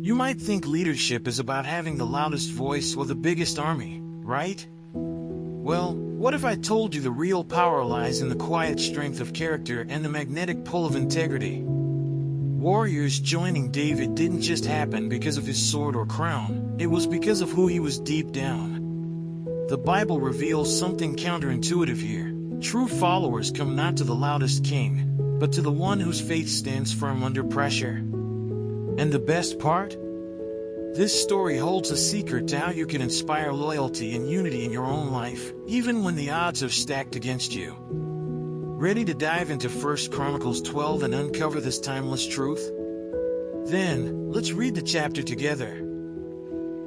You might think leadership is about having the loudest voice or the biggest army, right? Well, what if I told you the real power lies in the quiet strength of character and the magnetic pull of integrity? Warriors joining David didn't just happen because of his sword or crown, it was because of who he was deep down. The Bible reveals something counterintuitive here. True followers come not to the loudest king, but to the one whose faith stands firm under pressure. And the best part? This story holds a secret to how you can inspire loyalty and unity in your own life, even when the odds are stacked against you. Ready to dive into 1 Chronicles 12 and uncover this timeless truth? Then, let's read the chapter together.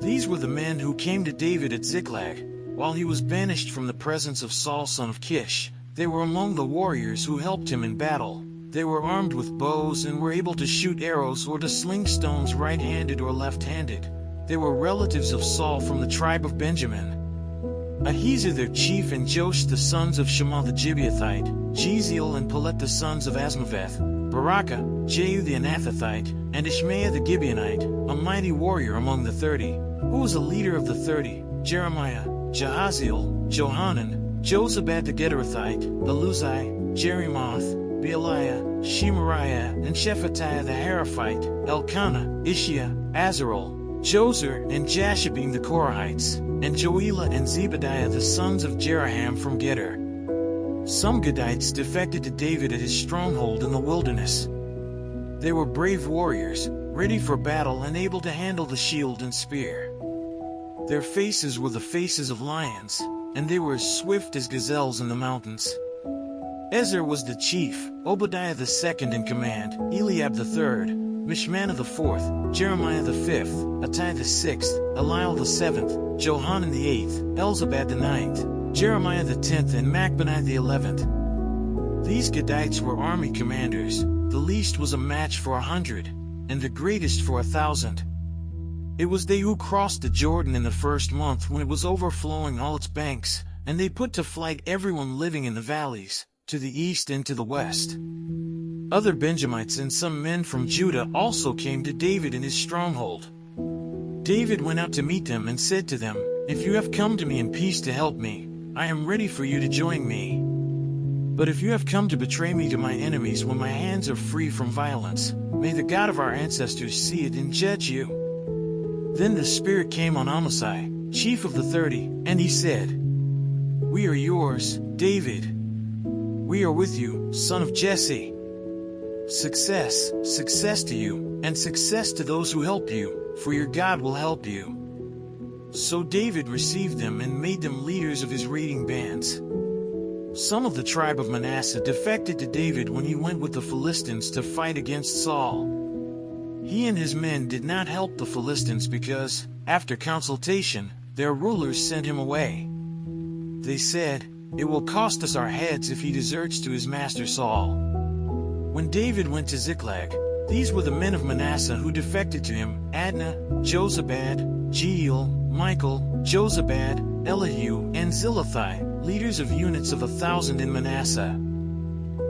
These were the men who came to David at Ziklag, while he was banished from the presence of Saul son of Kish. They were among the warriors who helped him in battle. They were armed with bows and were able to shoot arrows or to sling stones right-handed or left-handed. They were relatives of Saul from the tribe of Benjamin. Ahiezer their chief and Joash the sons of Shammah the Gibeathite, Jeziel and Pelet the sons of Asmaveth, Barakah, Jehu the Anathothite, and Ishmael the Gibeonite, a mighty warrior among the 30. Who was a leader of the 30? Jeremiah, Jahaziel, Johanan, Jozabad the Gederathite, Eluzai, Jerimoth, Bealiah, Shemariah, and Shephatiah the Haraphite, Elkanah, Ishiah, Azarel, Jozer, and Jashabim the Korahites, and Joelah and Zebadiah the sons of Jeraham from Geder. Some Gadites defected to David at his stronghold in the wilderness. They were brave warriors, ready for battle and able to handle the shield and spear. Their faces were the faces of lions, and they were as swift as gazelles in the mountains. Ezer was the chief, Obadiah the second in command, Eliab the third, Mishmannah the fourth, Jeremiah the fifth, Attai the sixth, Eliel the seventh, Johanan the eighth, Elzabad the ninth, Jeremiah the 10th and Machbanai the 11th. These Gadites were army commanders. The least was a match for 100, and the greatest for 1,000. It was they who crossed the Jordan in the first month when it was overflowing all its banks, and they put to flight everyone living in the valleys, to the east and to the west. Other Benjamites and some men from Judah also came to David in his stronghold. David went out to meet them and said to them, "If you have come to me in peace to help me, I am ready for you to join me. But if you have come to betray me to my enemies when my hands are free from violence, may the God of our ancestors see it and judge you." Then the Spirit came on Amasai, chief of the 30, and he said, "We are yours, David. We are with you, son of Jesse. Success, success to you, and success to those who help you, for your God will help you." So David received them and made them leaders of his raiding bands. Some of the tribe of Manasseh defected to David when he went with the Philistines to fight against Saul. He and his men did not help the Philistines because, after consultation, their rulers sent him away. They said, "It will cost us our heads if he deserts to his master Saul." When David went to Ziklag, these were the men of Manasseh who defected to him: Adnah, Jozabad, Jeiel, Michael, Jozabad, Elihu, and Zilithai, leaders of units of 1,000 in Manasseh.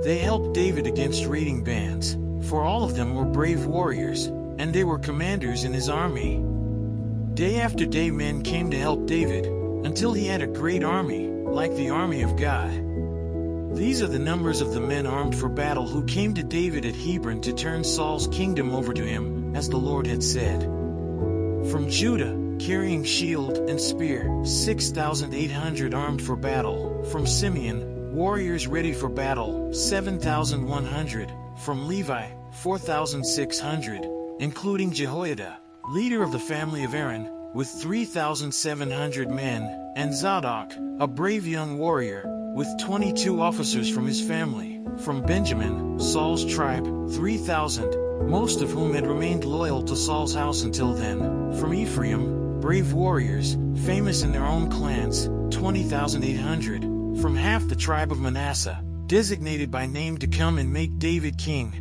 They helped David against raiding bands, for all of them were brave warriors, and they were commanders in his army. Day after day men came to help David, until he had a great army, like the army of God. These are the numbers of the men armed for battle who came to David at Hebron to turn Saul's kingdom over to him, as the Lord had said. From Judah, carrying shield and spear, 6,800 armed for battle. From Simeon, warriors ready for battle, 7,100. From Levi, 4,600, including Jehoiada, leader of the family of Aaron, with 3,700 men, and Zadok, a brave young warrior, with 22 officers from his family. From Benjamin, Saul's tribe, 3,000, most of whom had remained loyal to Saul's house until then. From Ephraim, brave warriors, famous in their own clans, 20,800. From half the tribe of Manasseh, designated by name to come and make David king,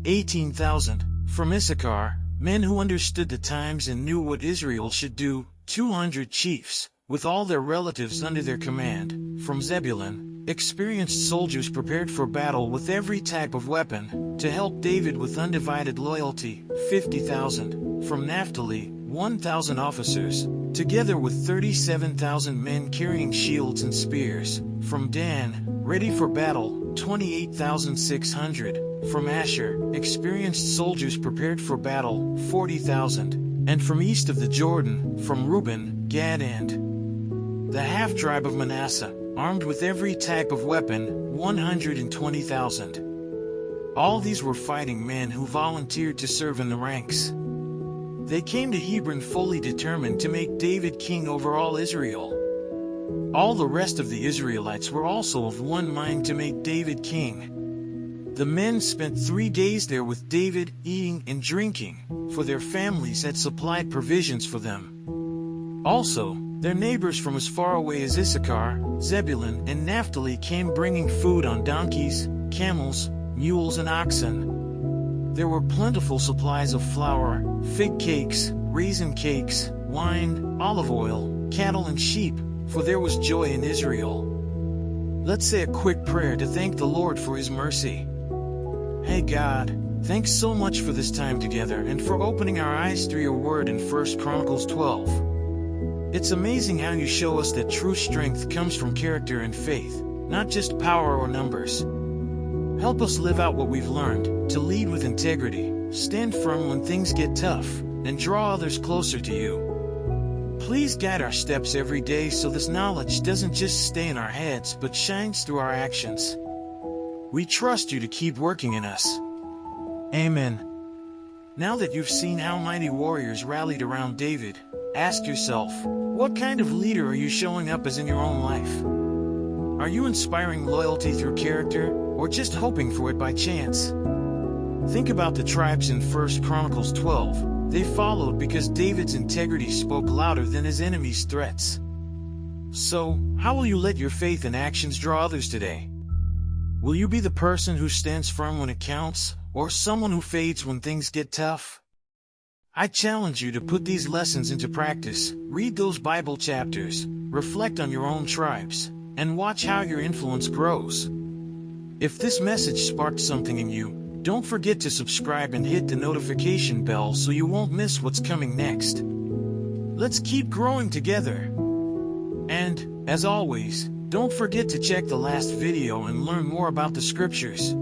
18,000. From Issachar, men who understood the times and knew what Israel should do, 200 chiefs, with all their relatives under their command. From Zebulun, experienced soldiers prepared for battle with every type of weapon. To help David with undivided loyalty, 50,000. From Naphtali, 1,000 officers, together with 37,000 men carrying shields and spears. From Dan, ready for battle, 28,600. From Asher, experienced soldiers prepared for battle, 40,000. And from east of the Jordan, from Reuben, Gad and the half-tribe of Manasseh, armed with every type of weapon, 120,000. All these were fighting men who volunteered to serve in the ranks. They came to Hebron fully determined to make David king over all Israel. All the rest of the Israelites were also of one mind to make David king. The men spent 3 days there with David, eating and drinking, for their families had supplied provisions for them. Also, their neighbors from as far away as Issachar, Zebulun, and Naphtali came bringing food on donkeys, camels, mules, and oxen. There were plentiful supplies of flour, fig cakes, raisin cakes, wine, olive oil, cattle, and sheep, for there was joy in Israel. Let's say a quick prayer to thank the Lord for His mercy. Hey God, thanks so much for this time together and for opening our eyes through your word in 1 Chronicles 12. It's amazing how you show us that true strength comes from character and faith, not just power or numbers. Help us live out what we've learned, to lead with integrity, stand firm when things get tough, and draw others closer to you. Please guide our steps every day so this knowledge doesn't just stay in our heads but shines through our actions. We trust you to keep working in us. Amen. Now that you've seen how mighty warriors rallied around David, ask yourself, what kind of leader are you showing up as in your own life? Are you inspiring loyalty through character, or just hoping for it by chance? Think about the tribes in 1 Chronicles 12. They followed because David's integrity spoke louder than his enemies' threats. So, how will you let your faith and actions draw others today? Will you be the person who stands firm when it counts, or someone who fades when things get tough? I challenge you to put these lessons into practice, read those Bible chapters, reflect on your own tribes, and watch how your influence grows. If this message sparked something in you, don't forget to subscribe and hit the notification bell so you won't miss what's coming next. Let's keep growing together. And, as always, don't forget to check the last video and learn more about the scriptures.